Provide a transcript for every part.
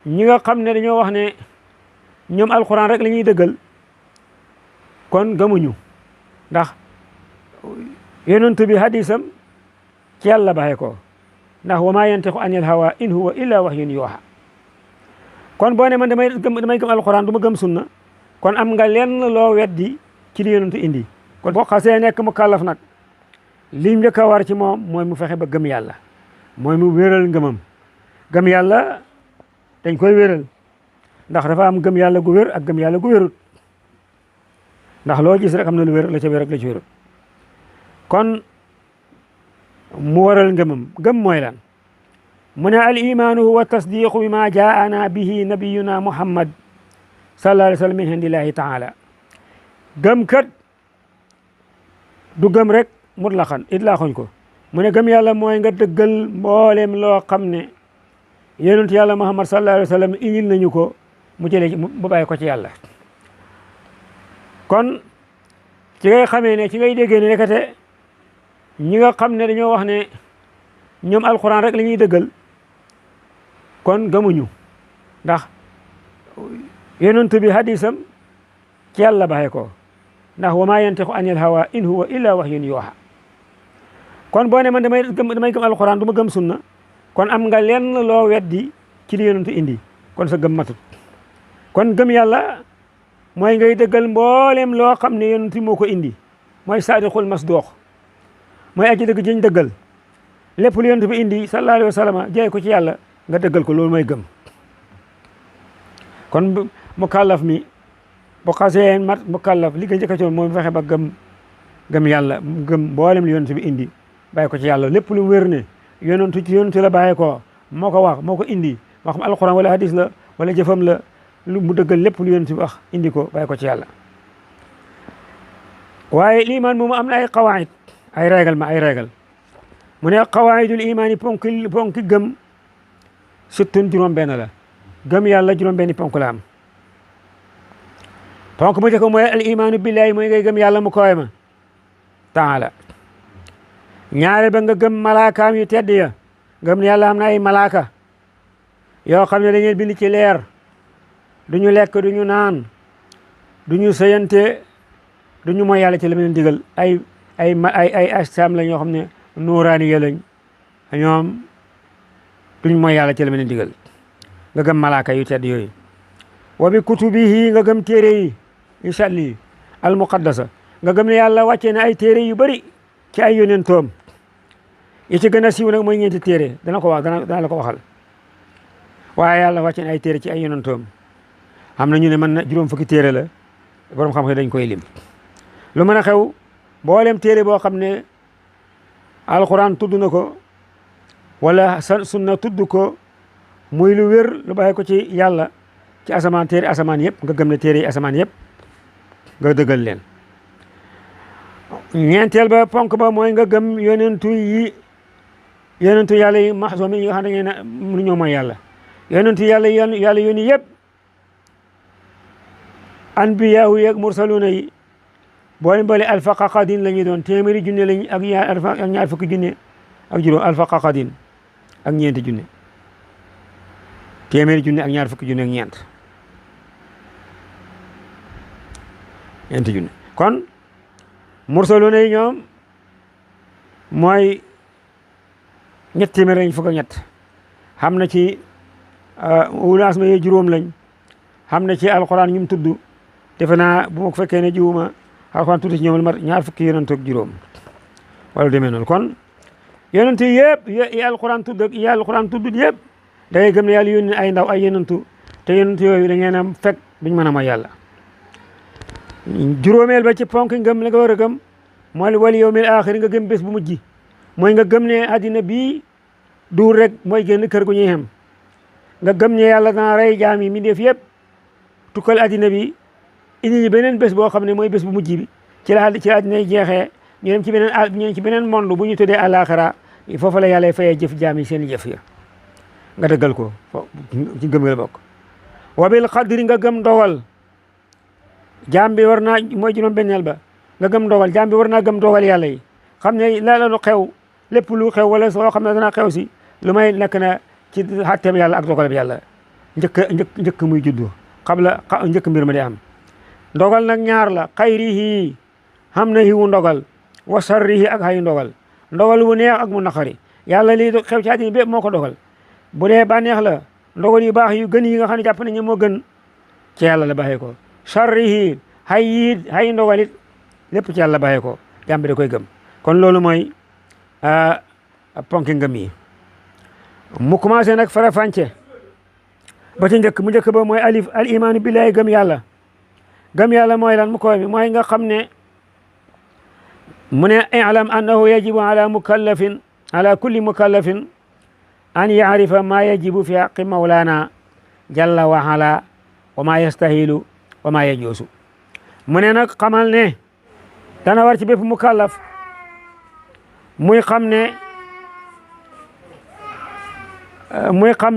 ñi nga xam ne dañoo wax ne ñoom alquran rek la ñuy dëggal kon gëmuñu ndax yonent bi hadisam ci yàlla baxee ko ndax wa maa yantiqu anil hawa in huwa illa wahyun yuha kon boo ne man damay gëm alquran du ma gëm sunna kon am nga lenn loo weddi ci li yonent indi kon boo xasee nekk mu kàllaf nag li njëkk a war ci moom mooy mu fexe ba gëm yàlla mooy mu wéral ngëmam gëm yàlla dañ koy wéral ndax dafa am gëm yàlla gu wér ak gëm yàlla gu wérut ndax loo gis rek am na lu wér la ca wér ak la ci wérut kon mu waral ngëmam gëm mooy lan mu ne al imaanu huwa tasdiqu bi ma jaana bihi nabiyuna muhammad sallallahu alayhi wa sallam min indillahi taala gëm kat du gëm rek mutlaqan itlaaxuñ ko mu ne gëm yàlla mooy nga dëggal mboolem loo xam ne yonent yàlla muhammad sallallahu alayhi wa sallam indil nañu ko mu jëlee mu bàyyi ko ci yàlla kon ci ngay xamee ne ci ngay déggee ne nekkate ñi nga xam ne dañoo wax ne ñoom alquran rek la ñuy dëggal kon gëmuñu ndax yonent bi hadisam ci yàlla baxee ko ndax wa maa yantiqu anil hawa in huwa illa wahyun yuha kon boo ne man damay gëm alquran du ma gëm sunna kon am nga lenn loo weddi ci li yonent indi kon sa gëm matut kon gëm yàlla mooy ngay dëggal mboolem loo xam ne yonent moo ko indi mooy saadiqul masduq mooy aji dëgg jëñ dëggal lépp lu yonent bi indi sallallahu alayhi wa sallam jaay ko ci yàlla nga dëggal ko loolu mooy gëm kon mu kàllaf mi bu xasee mat mu kàllaf li nga njëkk a ci moom fexe ba gëm yàlla gëm mboolem lu yonent bi indi bàyyi ko ci yàlla lépp lu wér ne yonentu ci yonentu la bàyyi ko moo ko wax moo ko indi moo xam alquran wala hadis la wala jëfam la lu mu dëggal lépp lu yonent bi wax indi ko bàyyi ko ci yàlla waaye liimaan moomu am na ay qawaid ay régal mu ne qawaidul imaan yi ponki gëm suttun juróom benn la gëm yàlla juróom benni ponk la am ponk mu njëkk mooy al imaanu billahi mooy ngay gëm yàlla mu koy ma taala ñaare ba nga gëm malaakaam yu tedd ya gëm ne yàlla am na ay malaaka yoo xam ne dañuy bind ci leer duñu lekk duñu naan duñu sëyante duñu mooy yàlla ci la leen digal ay ajsaam lañ yoo xam ne nuuraani ya lañ ñoom duñu mooy yàlla ci la leen digal nga gëm malaaka yu tedd yooyu wa bi kutubihi nga gëm téere yi incha allah al muqaddasa nga gëm ne yàlla wàccee na ay téere yu bari ci ay yonentoom yi ci gën a siiw nag mooy ñeenti téere dana ko wax dana la ko waxal waaye yàlla wàccee na ay téere ci ay yonentoom am na ñu ne mën na juróom fukki téere la borom xam-xam dañ koy lim lu mën a xew mboolem téere boo xam ne alquran tudd na ko wala sunna tudd ko muy lu wér lu bàyyi ko ci yàlla ci asamaan téere asamaan yëpp nga gëm ne téere yi asamaan yëpp nga dëggal leen ñeenteel ba ponk ba mooy nga gëm yonentu yàlla yi maxsoom yi nga xam ne da mënu ñoo mooy yàlla yonentu yàlla yónni yëpp anbiyaahu yeeg mursaluna yi boole alfaqaqadin la ñuy doon téeméeri junne lañ ak ñaar fukki junne ak juróom alfaqaqadin ak ñeenti junne téeméeri junne ak ñaar fukki junne ak ñeenti junne kon mursaluna yi ñoom mooy ñett téeméer lañ fukk ak ñett xam na ci ulaas ma yee juróom lañ xam na ci alquran ñu tudd defe naa bu ma ko fekkee ne jiwuma alquran tudd ci ñoom mat ñaar fukki yonent ak juróom wala demee noonu kon yonent yi yëpp yi alquran tudd ak yi alquran tudd yëpp da ngay gëm ne yàlla yónni ay ndaw ay yonentu te yonent yooyu da ngeen a fekk duñ mën a mooy yàlla juróomeel ba ci ponk ngëm la nga war a gëm mooy wal yawmil axir nga gëm bés bu mujj mooy nga gëm ne addina bii duur rek mooy génn kër gu ñuy xem nga gëm ne yàlla dana rey jaam yi mi def yëpp tukkal addina bi indi ñi beneen bés boo xam ne mooy bés bu mujj bi ci la addina yi jeexee ñu dem ci beneen monde bu ñu tuddee àlaxira foofu la yàlla fayee jëf jaam yi seen jëf ya nga dëggal ko ci gëm nga la bokk wa bil qadri nga gëm dogal jaam bi war naa mooy juróom benneel ba nga gëm dogal jaam bi war naa gëm dogal yàlla yi xam ne la lu xew lépp lu xew wala soo xam ne dana xew si lu may nekk na ci xàtteeb yàlla ak dogal bi yàlla njëkk muy juddu njëkk mbir ma di am. ndogal nag ñaar la xayrihi xam na xiwu ndogal wa sarrihi ak xayu ndogal wu neex ak mu naqari yàlla lii xew ci àddina bépp moo ko dogal. bu dee bànneex la ndogal yu baax yu gën yi nga xam ne jàpp nañu moo gën ci yàlla la baxee ko. sarrihi xay ndogal it lépp ci yàlla baxee ko jàmm bi da koy gëm. kon loolu mooy ponki ngëm yi. mu commencé nag fara fànce ba ci njëkk mu njëkk ba mooy alif al imaanu billahi gëm yàlla mooy lan mu koy mi mooy nga xam ne mu ne i'lam annahu yajibu ala kulli mukallafin an yaarifa ma yajibu fi haqqi mawlana jalla wa ala wa ma yastahilu wa ma yajuusu. mu ne nag xamal ne dana war ci bépp mukallaf muy xam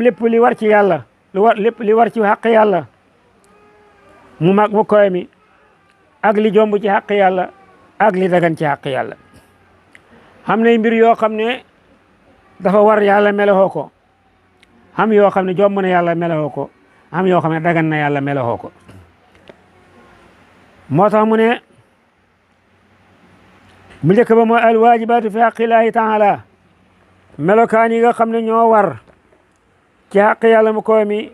lépp li war ci yàlla lépp li war ci xaq yàlla mu mag mu koy mi ak li jomb ci xaq yàlla ak li dagan ci xaq yàlla. xam ne mbir yoo xam ne dafa war yàlla melexoo ko xam yoo xam ne jomb na yàlla melexoo ko xam yoo xam ne dagan na yàlla melexoo ko. moo tax mu ne mu njëkk ba mooy al waajibaatu fi xaqillaahi taala melokaan yi nga xam ne ñoo war ci xaq yàlla mu koy mi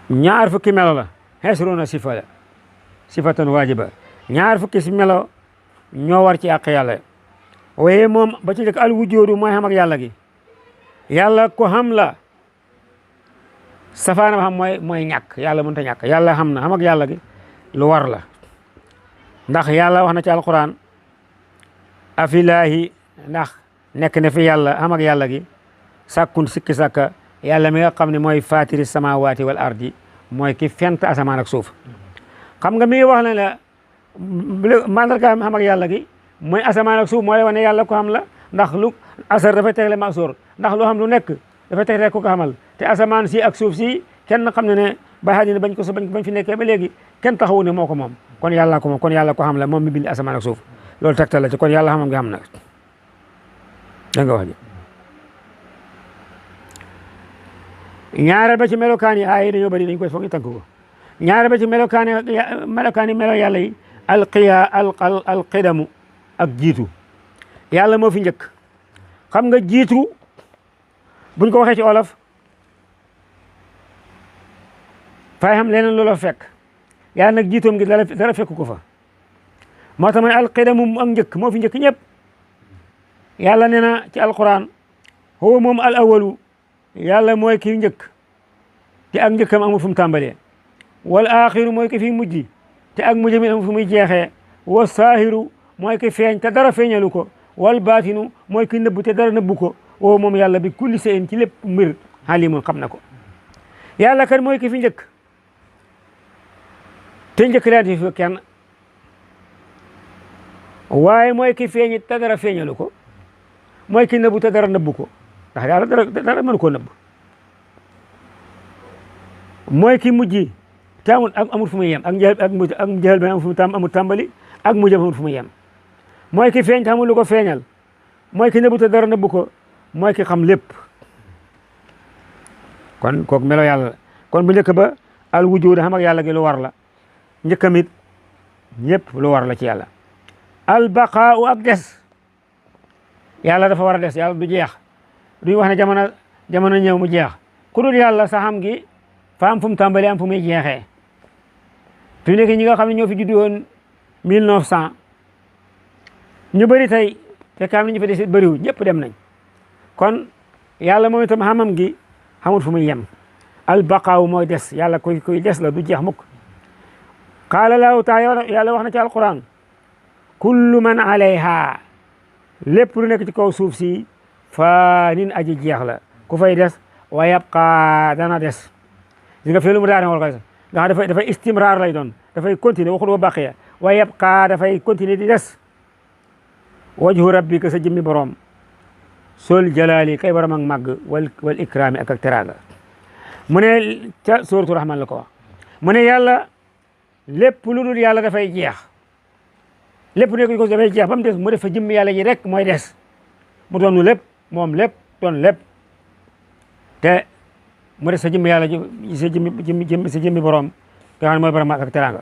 ñaar fukki melo la xesruna sifa la sifatan waajiba ñaar fukki si melo ñoo war ci xaq yàlla. waaye moom ba ci njëkk al wujoodu mooy xam ak yàlla gi yàlla ko xam la safaana xam mooy ñàkk yàlla mënut a ñàkk yàlla xam na xam ak yàlla gi lu war la. ndax yàlla wax na ci alquran afilaahi ndax nekk na fi yàlla xam ak yàlla gi sàkkun sikki sàkka yàlla mi nga xam ne mooy fatiri samawati wal ardi mooy ki fent asamaan ak suuf. xam nga mi ngi wax ne la mandarga xam ak yàlla gi mooy asamaan ak suuf moo lay wane yàlla ko xam la ndax lu asar dafay tegle ma asóor ndax lu xam lu nekk dafay tegle ko xamal te asamaan si ak suuf si kenn xam ne ba xaajine bañ fi nekkee ba léegi kenn taxawu ne moo ko moom kon yàlla ko moom kon yàlla ko xam la moom mi bind asamaan ak suuf loolu tegtal la ci kon yàlla xamam nga xam na da nga wax ji. ñaareel ba ci melokaan yi ay dañoo bëri dañ koy foog ñu tànk ko. ñaareel ba ci melokaan yi melo yàlla yi alqidamu ak jiitu yàlla moo fi njëkk. xam nga jiitu buñ ko waxee ci olof fay xam leneen loola fekk yàlla nag jiitoom gi dara fekk ko fa. moo tax ma ne alqidamu ak njëkk moo fi njëkk ñëpp. yàlla nee na ci alquran huwa moom al awalu yàlla mooy ki njëkk te ak njëkkam amul fu mu tàmbalee. wal axiru mooy ki fi mujj te ak mujj mi amul fu muy jeexee. wa saahiru mooy ki feeñ te dara feeñalu ko. wal baatinu mooy ki nëbbu te dara nëbbu ko. woo moom yàlla bi kulli seen ci lépp mbir xalimun xam na ko. yàlla kan mooy ki fi njëkk te njëkk leen fi kenn waaye mooy ki feeñ te dara feeñalu ko. mooy ki nëbbu te dara nëbbu ko ndax yàlla dara mënu koo nëbb. mooy ki mujj te amul fu muy yem ak njël ba amul tàmbali ak mujjam amul fu muy yem. mooy ki feeñ te amul lu ko feeñal. mooy ki nëbbu te dara nëbbu ko. mooy ki xam lépp. kon kooku melo yàlla la. kon bu njëkk ba al wujud xam ak yàlla gi lu war la. njëkkamit ñëpp lu war la ci yàlla. al baqaau ak des yàlla dafa war a des yàlla du jeex duñu wax ne jamono ñëw mu jeex ku dul yàlla sa xam gi fa am fu mu tàmbalee am fu muy jeexee. fi mu nekk ñi nga xam ne ñoo fi juddu woon 1900 ñu bëri tey fekk am na ñu fa des bëriwul ñëpp dem nañ. kon yàlla moom itam xamam gi xamul fu muy yem. al baqaaw mooy des yàlla kuy des la du jeex mukk. qaala lahu taala yàlla wax na ci alquran kullu man alayha lépp lu nekk ci kaw suuf si faanin aji jeex la ku fay des wa yabqa dana des. li nga fi lu mu daane wal koy nga xam dafay istimraar lay doon dafay continuer waxul wa baqiya wa yabqa dafay continuer di des. wajhu rabbika sa jëmmi borom sol jalaali kay borom ak màgg wal ikraami ak teraanga. mu ne ca suuratu rahman la ko wax mu ne yàlla lépp lu dul yàlla dafay jeex lépp nekk ko dafay jeex ba mu des mu def fa jëmmi yàlla ji rek mooy des mu doon lépp moom lépp doon lépp te mu des sa jëmm yàlla sa jëmmi borom nga xam ne mooy borom ak teraanga.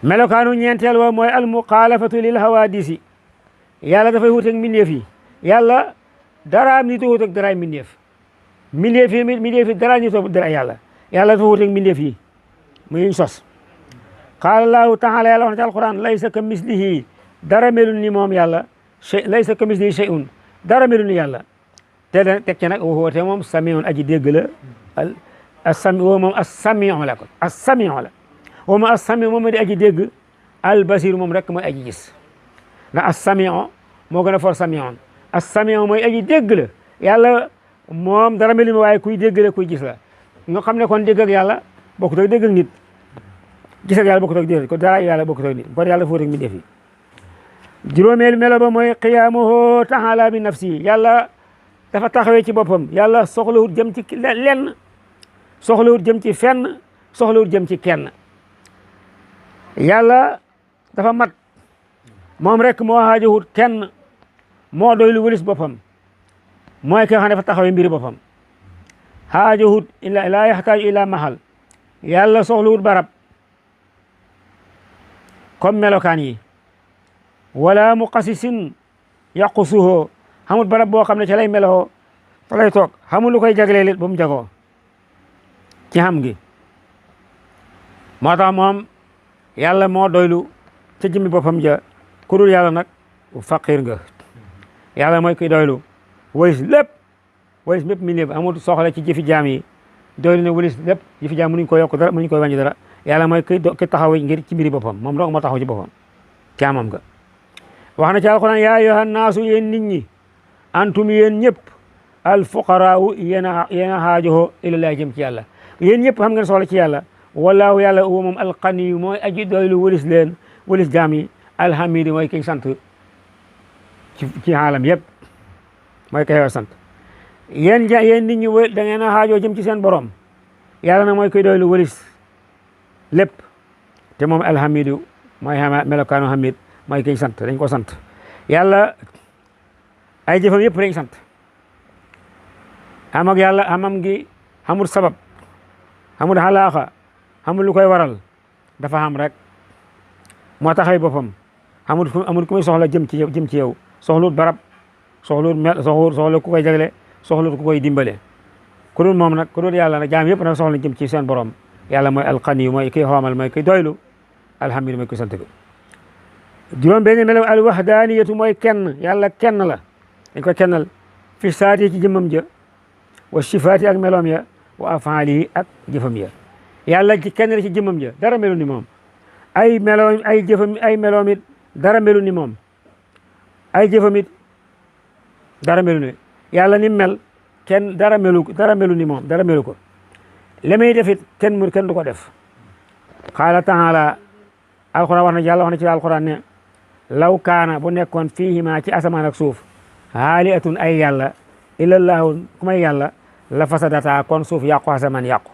melokaanu ñeenteel wa mooy al muxaalafatu lil hawaadisi yàlla dafay wuteeg mbindeef yi. yàlla daraam ni to wuteeg daraay mbindeef yi dara ñu to dara yàlla dafa wuteeg mbindeef yi muy ñu sos. qaala allahu taala yàlla wax na ci alquran laysa ka mislihi dara melul ni moom yàlla laysa ka mislihi shay'un dara melul ni yàlla te teg ci nag woote moom samiun aji dégg la moom as-samiu la ko as-samiu la woo moom as-samiu moom di aji dégg al-basir moom rek mooy aji gis ndax as-samiu moo gën a for samiun as-samiu mooy aji dégg la yàlla moom dara melul waaye kuy dégg la kuy gis la nga xam ne kon dégg ak yàlla bokkut ak dégg ak nit gis ak yàlla bokkut ak dégg ko dara yàlla bokkut ak nit kon yàlla fóot ak mi def yi. juróomeelu melo ba mooy qiyaamuhu ta'ala bi nafsi yàlla dafa taxawee ci boppam yàlla soxlawut jëm ci lenn soxlawut jëm ci fenn soxlawut jëm ci kenn yàlla dafa mat moom rek moo xaajowut kenn moo doy lu wëlis boppam mooy ki nga xam ne dafa taxawee mbiri boppam xaajowut laa yaxtaaju ila mahal yàlla soxlawut barab comme melokaan yi wala muqassisin yaqusuhu xamul barab boo xam ne ca lay meloo fa lay toog xamul lu koy jagleel ba mu jagoo ci xam gi moo tax moom yàlla moo doylu ca jëmmi boppam ja ku dul yàlla nag faqir nga yàlla mooy kuy doylu walis lépp mi néeb amul soxla ci jëfi jaam yi doylu ne walis lépp jëfi jaam mënuñ ko yokk dara mënuñ koy wàññi dara yàlla mooy ki taxaw ngir ci mbiri boppam moom dong moo taxaw ci boppam caamam nga wax na ci alquran yaa ayyuhan naasu yéen nit ñi antum yéen ñëpp al fuqaraau yéen a xaajoo ilallah jëm ci yàlla yéen ñëpp xam ngeen soxla ci yàlla wallaahu yàlla huwa moom alqaniyu mooy aji doylu walis jaam yi alhamidu mooy kiñ sant ci xaalam yëpp mooy kay sant yéen nit ñi da ngeen a xaajoo jëm ci seen borom yàlla nag mooy koy doylu walis lépp te moom alhamidu mooy melokaanu hamid mooy kiñ sant dañ ko sant yàlla ay jëfam yëpp dañ sant xam ak yàlla xamam gi xamul sabab xamul xalaaxa xamul lu koy waral dafa xam rek moo taxay boppam amul ku muy soxla jëm ci yow soxlut barab soxlut ku koy jagle soxlut ku koy dimbale ku dul moom nag ku dul yàlla nag jaam yëpp nag soxla jëm ci seen borom yàlla mooy alqaniyu mooy kiy xoomal mooy kiy doylu alhamdu mooy koy sant ko juróom benn melaw al wahdaniyatu mooy kenn yàlla kenn la dañ ko kennal fi saati ci jëmmam ja wa sifaati ak meloom ya wa afaalihi ak jëfam ya yàlla ci kenn la ci jëmmam ja dara melu ni moom ay meloom ay jëfam ay meloom it dara melu ni moom ay jëfam it dara melu ni yàlla ni mel kenn dara melu ni moom dara melu ko li muy def it kenn du ko def qaala taala alquran wax na yàlla wax na ci alquran ne law kaana bu nekkoon fiihima ci asamaan ak suuf haaliatun ay yàlla illallahu ku may yàlla la fasadata kon suuf yàqu asamaan yàqu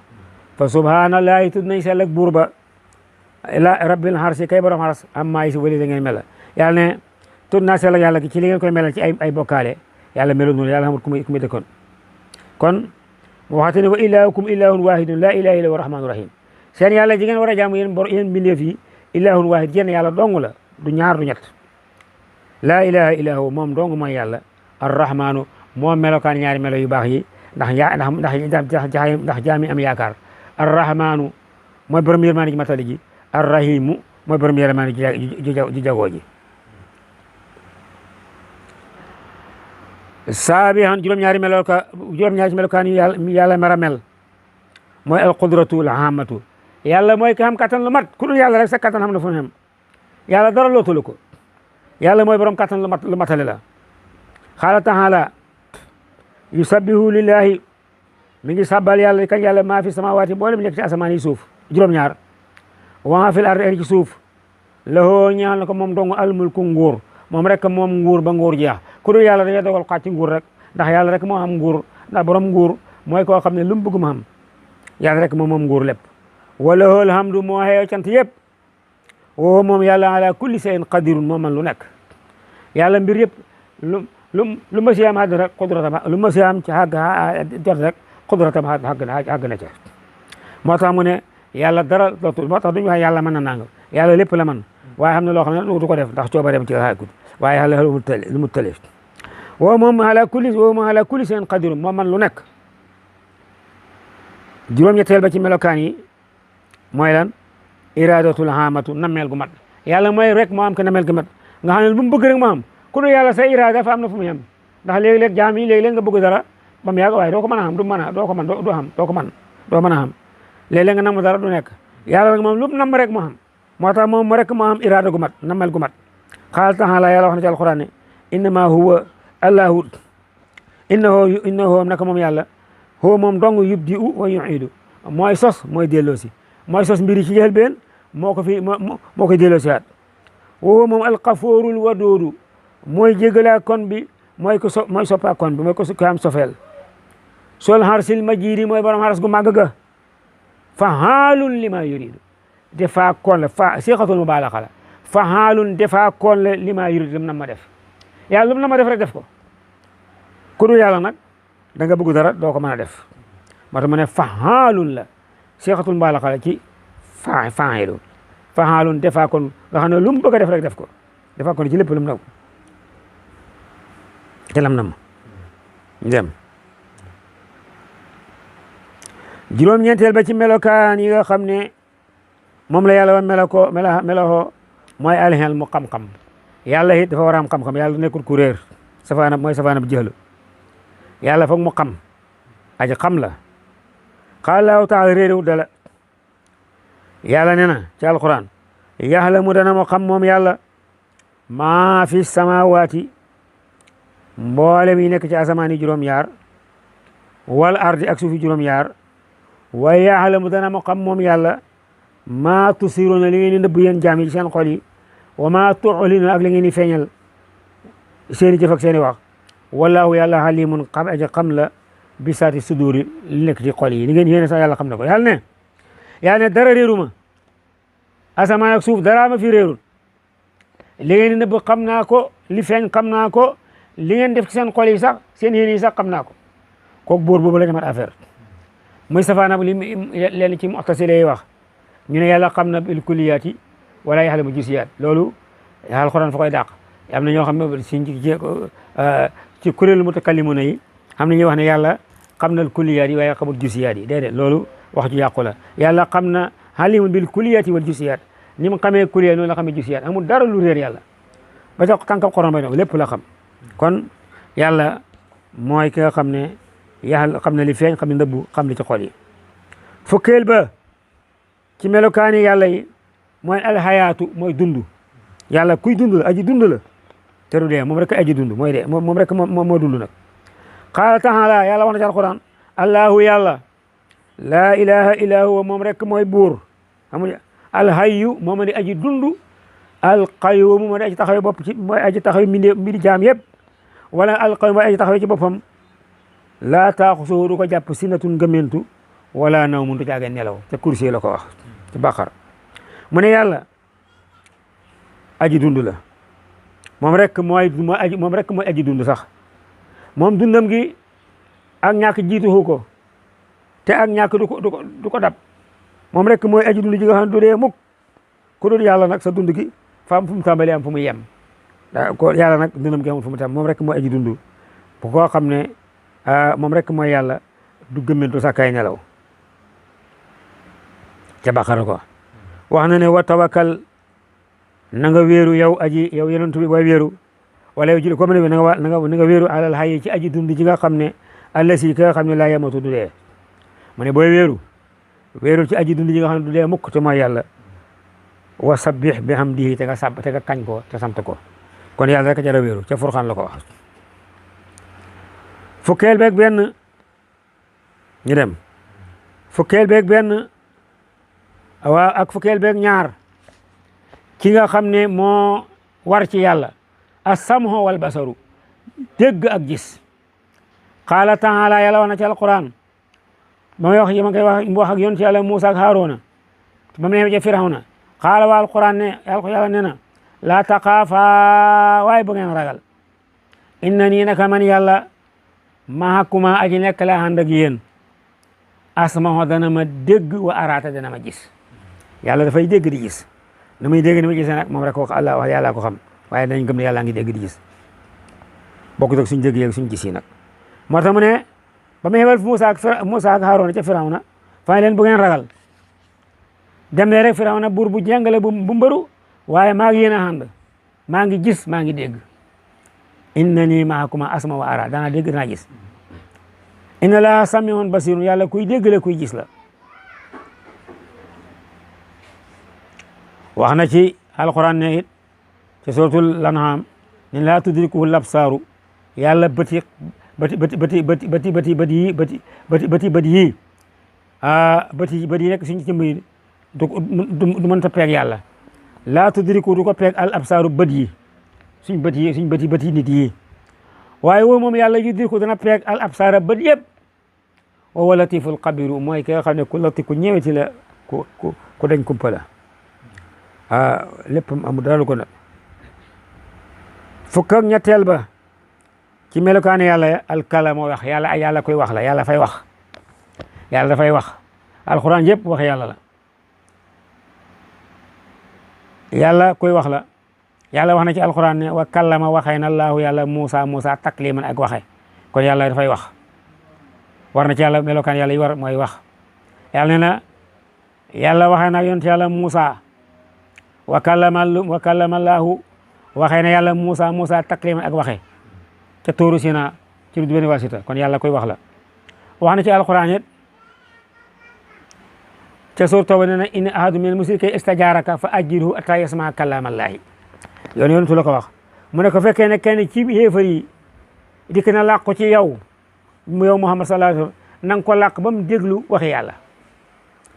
fa subhanallahi tudd nañ sell ak buur ba la rabbil harsi kay borom xaras amma yi si wali da ngeen mel yàlla ne tudd naa sell ak yàlla ci li ngeen koy melal ci ay bokkaale yàlla melul noonu yàlla xamul ku muy dëkkoon kon mu waxate ne wa ilahukum ilahun wahidun la ilaha illa huwa rahmanu rahim seen yàlla ji ngeen war a jaamu yéen mbindeef yi ilahun wahid jenn yàlla dong la du ñaar du ñett laa ilaha illa huwa moom dong mooy yàlla arrahmanu moom melokaan ñaari melo yu baax yi ndax jaami am yaakaar arrahmanu mooy borom yërmaande ji matali ji arrahimu mooy borom yërmaande ji jagoo ji saabihan juróom-ñaari melokaan yu yàlla mara mel mooy alqudratu alhamatu yàlla mooy ki xam kattan lu mat ku dul yàlla rek sa kattan xam na fu mu xem yàlla dara lootalu ko yàlla mooy borom kattan lu matale la xaala taala yusabbihu lillahi mi ngi sabbal yàlla kañ yàlla maa fi samawaati boole mi nekk ci asamaan yi suuf juróom-ñaar wa maa fil ardi ci suuf lahoo ñaal na ko moom dong almulku nguur moom rek moom nguur ba nguur jeex ku dul yàlla dañuy dogal xaaj ci nguur rek ndax yàlla rek moo xam nguur ndax borom nguur mooy koo xam ne lu mu bëgg ma xam yàlla rek moom nguur lépp wa lahoo alhamdu moo xeeyo cant yëpp woo moom yàlla ala kulli shay'in qadirun moo man lu nekk yàlla mbir yëpp lu lu ma si am àdd rek xudratam lu ma si am ci àgg jot rek xudratam àgg na ca moo tax mu ne yàlla dara dootul moo tax duñu wax yàlla mën na nangam yàlla lépp la mën waaye xam ne loo xam ne du ko def ndax coobareem ci xagut waaye yàlla lu mu tële woo moom ala kulli seen qadirum moom man lu nekk juróom-ñetteel ba ci melokaan yi mooy lan iradatul hamatu nameel gu mat yàlla mooy rek moo am ke nameel gu mat nga xam ne bu mu bëgg rek moo am ku dul yàlla sa irada fa am na fu mu yem ndax léeg-léeg jaam yi léeg-léeg nga bëgg dara ba mu yàgg waaye doo ko mën a xam doo ko mën doo mën a xam léeg-léeg nga namm dara du nekk yàlla rek moom lu nam rek moo xam moo tax moom rek moo am irada gu mat nameel gu mat qaala taala yàlla wax na ci alquran ne innama huwa allahu innahu naka moom yàlla huwa moom dong yubdi u wa yuidu mooy sos mooy delloosi mooy sos mbiri ci njëlbeen moo koy delloosi waat huwa moom alxafoorul wadoodu mooy jégalaa kon bi mooy soppaa kon bi mooy ko am sofeel sol harsil majidi mooy borom haras gu màgg ga fahaalun lima yuridu defaa kon la siixatul mubaalaxa la fahaalun defaa kon la lima yuridu lam na ma def yàlla lu na ma def rek def ko ku dul yàlla nag da nga bëgg dara doo ko mën a def moo tax mu ne fahaalun la siixatul mubaalaxa la ci faa'ilu fahaalun defaa kon nga xam ne lu mu bëgg a def rek def ko defaa kon ci lépp lu mu naw te lam na ma dem juróom-ñeenteel ba ci melokaan yi nga xam ne moom la yàlla wa meloo mooy alxel mu xam-xam yàlla it dafa war a am xam-xam yàlla nekkul ku réer safaana mooy safaana bu jëxlu yàlla foog mu xam aji xam la xaalaahu taala réeréwu dala yàlla nee na ci alquran yaxlamu dana mu xam moom yàlla maa fi samawaati mboolem yi nekk ci asamaan yi juróom-yaar wal ardi ak suufi juróom-yaar wa yaxlamu dana mu xam moom yàlla maa tusiruuna li ngeen di nëbb yéen jaam yi seen xol yi wa maa tu'linuuna ak li ngeen di feeñal seeni jëf ak seeni wax wallaahu yàlla alimun xam aji xam la bi saati suduri li nekk ci xol yi li ngeen yéene sax yàlla xam na ko yàlla ne dara réeruma asamaan ak suuf dara ma fi réerul li ngeen di nëbb xam naa ko li feeñ xam naa ko li ngeen def ci seen xol yi sax seen yéene yi sax xam naa ko kooku buur boobu la ñu mat affaire muy safaana li leen ci mu'tasila yi wax ñu ne yàlla xam na bil kulliyaati wala yaxlamu jusiyaat loolu alxuraan fa koy dàq am na ñoo xam ne ci kuréelu mutakallimuna yi xam na ñuy wax ne yàlla xam na kulliyaat yi waaye xamul jusiyaat yi déedéet loolu wax ju yàqu la yàlla xam na alimun bil kulliyaati wal jusiyaat ni mu xamee kulliyaat noonu la xamee jusiyaat amul dara lu réer yàlla ba tax tànkam xorom ba lépp la xam kon yàlla mooy ki nga xam ne yàlla xam na li feeñ xam ne ndëbbu xam li ci xol yi fukkeel ba ci melokaani yàlla yi mooy alxayaatu mooy dund yàlla kuy dund la aji dund la te du dee moom rek aji dund mooy dee moom rek moo dund nag qaala taala yàlla wax na ci alquran allahu yàlla laa ilaha illa huwa moom rek mooy buur amul alhayyu moom di aji dund alqayyuum moo di aji taxawe bopp ci mooy aji taxawe mbiri jaam yëpp wala alqayyuum mooy aji taxawe ci boppam laa taaxusuhu du ko jàpp sinatun gëmmentu wala nawmun du caagee nelaw te kursi la ko wax ci Baqara mu ne yàlla aji dund la moom rek mooy aji dund sax moom dundam gi ak ñàkk jiituhu ko te ak ñàkk du ko dab moom rek mooy aji dund ji nga xam ne du dee mukk ku dul yàlla nag sa dund gi fa am fu mu tàmbalee am fu mu yem ko yàlla nag dundam gi amul fu mu tam moom rek mooy aji dund bu koo xam ne moom rek mooy yàlla du gëmmentu sax kay nelaw ca Baqara ko wax na ne wa tawakkal na nga wéeru yow yonent bi booy wéeru wala yow julli comme ne na nga wéeru alal hayyi ci aji dund ji nga xam ne allasi ki nga xam ne laa yamatu du dee mu ne booy wéeru ci aji dund ji nga xam ne du dee mukk te mooy yàlla wa sabbih bi hamdihi te nga kañ ko te sant ko kon yàlla rek jara wéeru ca Furqaan la ko wax fukkeel beeg benn ñu dem fukkeel beeg benn waaw ak fukkeel beeg ñaar ki nga xam ne moo war ci yàlla as-sam'u wal basaru dégg ak gis qaala taala yàlla wax na ci alquran ma koy wax ak yoon ci yàlla Muusa ak Haaruna ba mu ne ca Firawna qaala waa alquran ne yàlla nee na laa taqaafa waaye bu ngeen ragal inna nii naka man yàlla maakuma aji nekk la ànd ak yéen asmaho dana ma dégg wa araata dana ma gis. yàlla dafay dégg di gis na muy dégg ni ma gisee nag moom rek ko wax Allah wax yàlla ko xam waaye dañ gëm ne yàlla ngi dégg di gis bokkut ak suñ dégg yeeg suñ gis yi nag. moo tax mu ne ba mu xebal Moussa ak Haroona ca Firawna fay leen bu ngeen ragal dem ne rek Firawna buur bu jàngale bu mbëru waaye maa ngi yéen a ànd maa ngi gis maa ngi dégg. innani maakuma asma wa ara dana dégg dana gis. inna laa samiun basirun yàlla kuy dégg la kuy gis la. wax na ci alquran ne it ci suratul An'am ne laa tudrikuhu labsaaru yàlla bëti yi nekk suñu jëmm yi du mënta peeg yàlla laa tudriku du ko peeg al absaaru bët yi suñ bët yi nit yi waaye woo moom yàlla yudriku dana peeg al absaara bët yëpp wa huwa latiful xabiru mooy ki nga xam ne ku lati ku ñëweti la ku dañ kumpa la lépp amul dara lu ko nag. fukk ak ñetteel ba ci melokaane yàlla alkalama wax yàlla koy wax la yàlla fay wax yàlla dafay wax alxuraan yëpp wax yàlla la yàlla koy wax la yàlla wax na ci alxuraan ne wa kallama waxee na Allahu yàlla Muusa takliman ak waxe kon yàlla dafay wax war na ci yàlla melokaan yàlla yi war mooy wax yàlla ne na yàlla waxee na yonent yàlla Muusa wa kallama Allahu waxee na yàlla Muusa takliman ak waxe te Tuuru Sinaa ci lu benn wasita kon yàlla koy wax la wax na ci alxuraan it ca suur Tawba ne na in ahadu minal mushrikeena istajaaraka fa ajirhu hattaa yasma'a kalaamallaahi yonentu la ko wax mu ne ko fekkee ne kenn ci yéefar yi dikk na làqu ci yow Muhammad sallallahu alayhi wa sallam na nga ko làq ba mu déglu waxi yàlla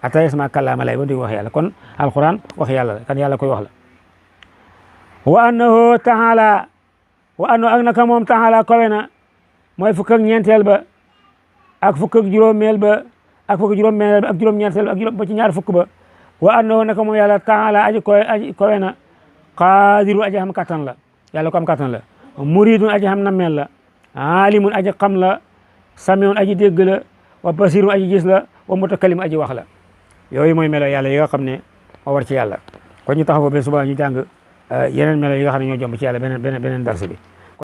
hattaa yasma'a kalaamallaahi ba mu déglu waxi yàlla kon alxuraan waxi yàlla la kan yàlla koy wax la wa annahu ta'ala wa annahu ak naka moom ta'ala kawe na mooy fukk ak ñeenteel ba ak fukk ak juróomeel ba ak fukk juróom-ñeenteel ba ak juróom-ñeenteel ba ak ba ci ñaar fukk ba wa annahu naka moom yàlla ta'ala aji kawe na qaadiru aji xam kattan la yàlla ko am kattan la muridun aji xam nammeel la alimun aji xam la samiun aji dégg la wa basirun aji gis la wa mutakallim aji wax la yooyu mooy melo yàlla yi nga xam ne moo war ci yàlla kon ñu taxaw ba suba ñu jàng yeneen melo yi nga xam ne ñoo jomb ci yàlla beneen darsu bi